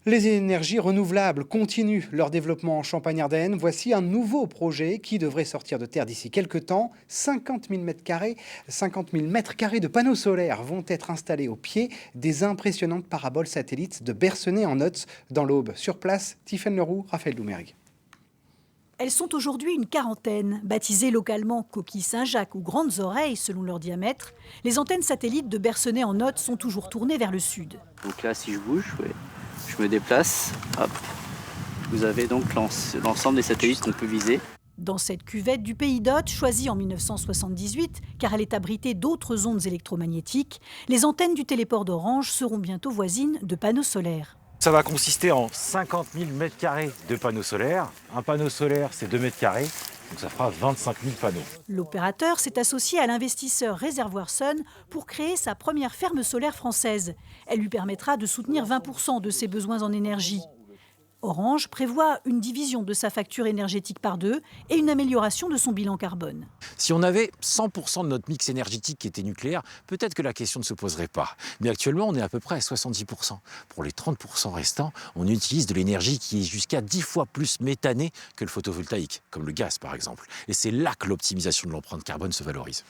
Les énergies renouvelables continuent leur développement en Champagne-Ardenne. Voici un nouveau projet qui devrait sortir de terre d'ici quelques temps. 50 000 mètres carrés de panneaux solaires vont être installés au pied des impressionnantes paraboles satellites de Bercenay-en-Otz dans l'Aube. Sur place, Tiffaine Leroux, Raphaël Doumergue. Elles sont aujourd'hui une quarantaine. Baptisées localement Coquille Saint-Jacques ou Grandes Oreilles selon leur diamètre, les antennes satellites de Bercenay-en-Otz sont toujours tournées vers le sud. Donc là, si je bouge, je me déplace, hop. Vous avez donc l'ensemble des satellites qu'on peut viser. Dans cette cuvette du Pays d'Otz, choisie en 1978, car elle est abritée d'autres ondes électromagnétiques, les antennes du téléport d'Orange seront bientôt voisines de panneaux solaires. Ça va consister en 50 000 mètres carrés de panneaux solaires. Un panneau solaire, c'est 2 mètres carrés, donc ça fera 25 000 panneaux. L'opérateur s'est associé à l'investisseur Réservoir Sun pour créer sa première ferme solaire française. Elle lui permettra de soutenir 20% de ses besoins en énergie. Orange prévoit une division de sa facture énergétique par 2 et une amélioration de son bilan carbone. Si on avait 100% de notre mix énergétique qui était nucléaire, peut-être que la question ne se poserait pas. Mais actuellement, on est à peu près à 70%. Pour les 30% restants, on utilise de l'énergie qui est jusqu'à 10 fois plus méthanée que le photovoltaïque, comme le gaz par exemple. Et c'est là que l'optimisation de l'empreinte carbone se valorise.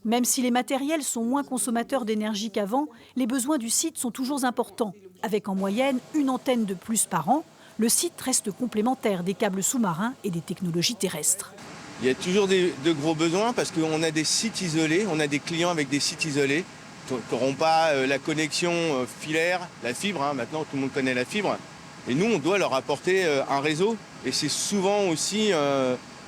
Même si les matériels sont moins consommateurs d'énergie qu'avant, les besoins du site sont toujours importants. Avec en moyenne une antenne de plus par an, le site reste complémentaire des câbles sous-marins et des technologies terrestres. Il y a toujours de gros besoins parce qu'on a des sites isolés, on a des clients avec des sites isolés qui n'auront pas la connexion filaire, la fibre, maintenant tout le monde connaît la fibre. Et nous, on doit leur apporter un réseau. Et c'est souvent aussi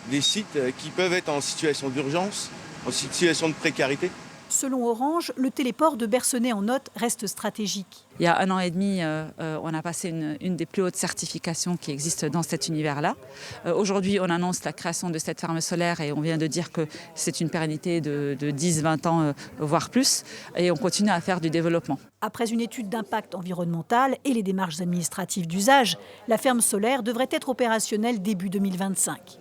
des sites qui peuvent être en situation d'urgence, en situation de précarité. Selon Orange, le téléport de Bercenay-en-Otz reste stratégique. Il y a 1 an et demi, on a passé une des plus hautes certifications qui existent dans cet univers-là. Aujourd'hui, on annonce la création de cette ferme solaire et on vient de dire que c'est une pérennité de 10-20 ans, voire plus. Et on continue à faire du développement. Après une étude d'impact environnemental et les démarches administratives d'usage, la ferme solaire devrait être opérationnelle début 2025.